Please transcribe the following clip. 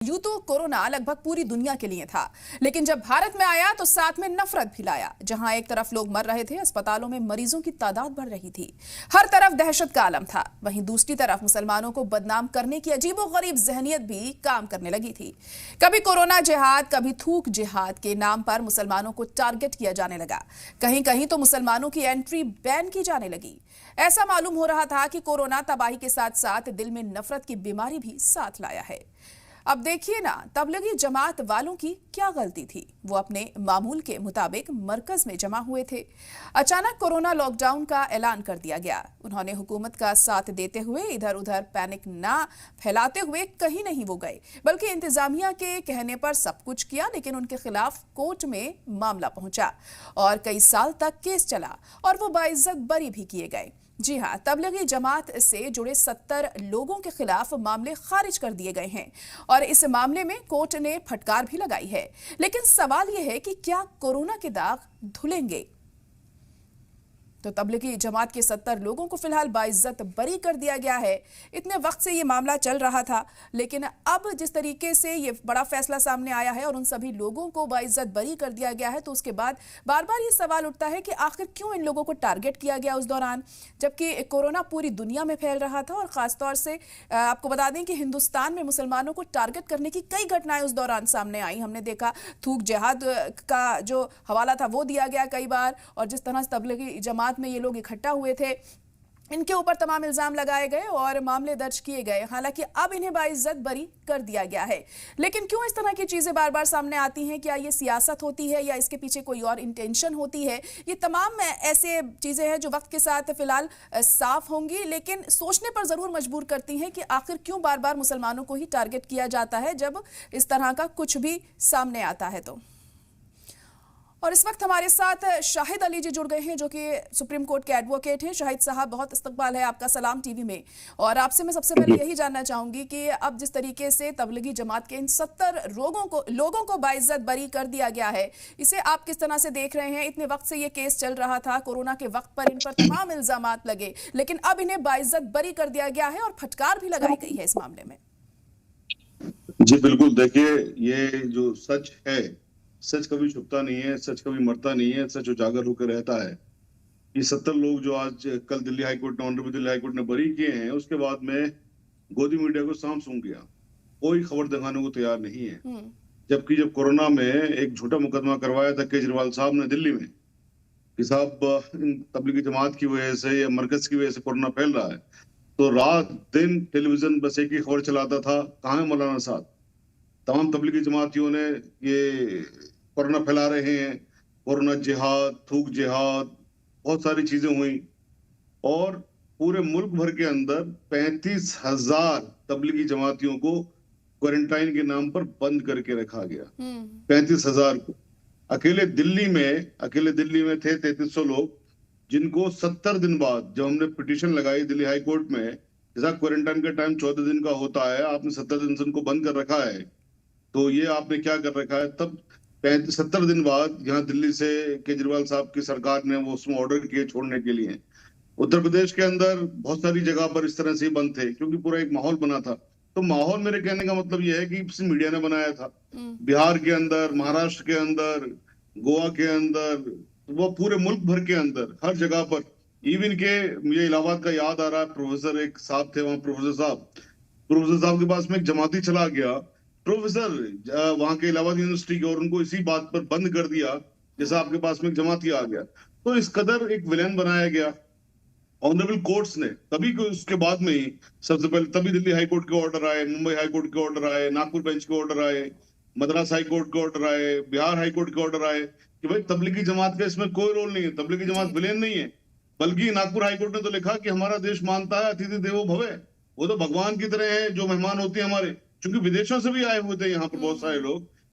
यूं तो कोरोना लगभग पूरी दुनिया के लिए था, लेकिन जब भारत में आया तो साथ में नफरत भी लाया। जहां एक तरफ लोग मर रहे थे, अस्पतालों में मरीजों की तादाद बढ़ रही थी, हर तरफ दहशत का आलम था, वहीं दूसरी तरफ मुसलमानों को बदनाम करने की अजीबोगरीब जहनियत भी काम करने लगी थी। कभी कोरोना जिहाद, कभी थूक जिहाद के नाम पर मुसलमानों को टारगेट किया जाने लगा। कहीं कहीं तो मुसलमानों की एंट्री बैन की जाने लगी। ऐसा मालूम हो रहा था कि कोरोना तबाही के साथ साथ दिल में नफरत की बीमारी भी साथ लाया है। अब देखिए ना, तबलीगी जमात वालों की क्या गलती थी। वो अपने मामूल के मुताबिक मरकज में जमा हुए थे। अचानक कोरोना लॉकडाउन का ऐलान कर दिया गया। उन्होंने हुकूमत का साथ देते हुए इधर उधर पैनिक ना फैलाते हुए कहीं नहीं वो गए, बल्कि इंतजामिया के कहने पर सब कुछ किया। लेकिन उनके खिलाफ कोर्ट में मामला पहुंचा और कई साल तक केस चला और वो बाइज्जत बरी भी किए गए। जी हां, तबलीगी जमात से जुड़े 70 लोगों के खिलाफ मामले खारिज कर दिए गए हैं और इस मामले में कोर्ट ने फटकार भी लगाई है। लेकिन सवाल यह है कि क्या कोरोना के दाग धुलेंगे? तो तबलीगी जमात के 70 लोगों को फिलहाल बाइज्जत बरी कर दिया गया है। इतने वक्त से ये मामला चल रहा था, लेकिन अब जिस तरीके से ये बड़ा फैसला सामने आया है और उन सभी लोगों को बाइज्जत बरी कर दिया गया है, तो उसके बाद बार बार ये सवाल उठता है कि आखिर क्यों इन लोगों को टारगेट किया गया उस दौरान, जबकि कोरोना पूरी दुनिया में फैल रहा था। और खासतौर से आपको बता दें कि हिंदुस्तान में मुसलमानों को टारगेट करने की कई घटनाएं उस दौरान सामने आई। हमने देखा थूक जिहाद का जो हवाला था वो दिया गया कई बार, और जिस तरह से तबलीगी जमात में ये लोग इकट्ठा हुए थे, इनके ऊपर तमाम इल्जाम लगाए गए और मामले दर्ज किए गए। हालांकि अब इन्हें बाइज्जत बरी कर दिया गया है। लेकिन क्यों इस तरह की चीजें बार बार सामने आती हैं? क्या ये सियासत होती है या इसके पीछे कोई और इंटेंशन होती है? ये तमाम ऐसे चीजें हैं जो वक्त के साथ फिलहाल साफ होंगी, लेकिन सोचने पर जरूर मजबूर करती हैं कि आखिर क्यों बार बार मुसलमानों को ही टारगेट किया जाता है जब इस तरह का कुछ भी सामने आता है। तो और इस वक्त हमारे साथ शाहिद अली जी जुड़ गए हैं, जो कि सुप्रीम कोर्ट के एडवोकेट हैं। शाहिद साहब, बहुत इस्तकबाल है आपका सलाम टीवी में। और आपसे मैं सबसे पहले यही जानना चाहूंगी कि अब जिस तरीके से तबलीगी जमात के इन 70 लोगों को बाइज्जत बरी कर दिया गया है, इसे आप किस तरह से देख रहे हैं? इतने वक्त से ये केस चल रहा था, कोरोना के वक्त पर इन पर तमाम इल्जामात लगे, लेकिन अब इन्हें बाइज्जत बरी कर दिया गया है और फटकार भी लगाई गई है इस मामले में। जी बिल्कुल, देखिए, ये जो सच है, सच कभी छुपता नहीं है, सच कभी मरता नहीं है, सच उजागर होकर रहता है। ये 70 लोग जो आज कल दिल्ली हाईकोर्ट ने, ऑनरेबल दिल्ली हाईकोर्ट ने बरी किए हैं, उसके बाद में गोदी मीडिया को सांप सूंघ गया, कोई खबर दिखाने को तैयार नहीं है। जबकि जब कोरोना में एक झूठा मुकदमा करवाया था केजरीवाल साहब ने दिल्ली में कि साहब इन तबलीगी जमात की वजह से या मरकज की वजह से कोरोना फैल रहा है, तो रात दिन टेलीविजन बस एक ही खबर चलाता था, कहाँ है मौलाना साहब। तमाम तबलीगी जमातियों ने ये कोरोना फैला रहे हैं, कोरोना जिहाद, थूक जिहाद, बहुत सारी चीजें हुई और पूरे मुल्क भर के अंदर 35,000 तबलीगी जमातियों को क्वारंटाइन के नाम पर बंद करके रखा गया। 35,000 को। अकेले दिल्ली में थे 3300 लोग, जिनको 70 दिन बाद जब हमने पिटीशन लगाई दिल्ली हाई कोर्ट में, जैसा क्वारंटाइन का टाइम 14 दिन का होता है, आपने 70 दिन से उनको बंद कर रखा है, तो ये आपने क्या कर रखा है। तब 70 दिन बाद यहाँ दिल्ली से केजरीवाल साहब की सरकार ने वो उसमें ऑर्डर किए छोड़ने के लिए। उत्तर प्रदेश के अंदर बहुत सारी जगह पर इस तरह से ही बंद थे, क्योंकि पूरा एक माहौल बना था। तो माहौल, मेरे कहने का मतलब यह है कि मीडिया ने बनाया था। बिहार के अंदर, महाराष्ट्र के अंदर, गोवा के अंदर, वो पूरे मुल्क भर के अंदर हर जगह पर, इवन के मुझे इलाहाबाद का याद आ रहा है, प्रोफेसर एक साहब थे वहां, प्रोफेसर साहब के पास में एक जमाती चला गया, प्रोफेसर वहां के इलाहाबाद यूनिवर्सिटी के, और उनको इसी बात पर बंद कर दिया जैसा आपके पास में एक जमाती आ गया। तो इस कदर एक विलेन बनाया गया ऑनरेबल कोर्ट्स ने। तभी उसके बाद में ही सबसे पहले तभी दिल्ली हाई कोर्ट के ऑर्डर आए, मुंबई हाई कोर्ट के ऑर्डर आए, नागपुर बेंच के ऑर्डर आए, मद्रास हाई कोर्ट के ऑर्डर आए, बिहार हाई कोर्ट के ऑर्डर आए कि भाई तबलीगी जमात का इसमें कोई रोल नहीं है, तबलीगी जमात विलेन नहीं है। बल्कि नागपुर हाई कोर्ट ने तो लिखा कि हमारा देश मानता है अतिथि देवो भव, वो तो भगवान की तरह है, जो मेहमान होते हैं हमारे, क्योंकि विदेशों से भी आए हुए थे यहाँ पर बहुत सारे लोग,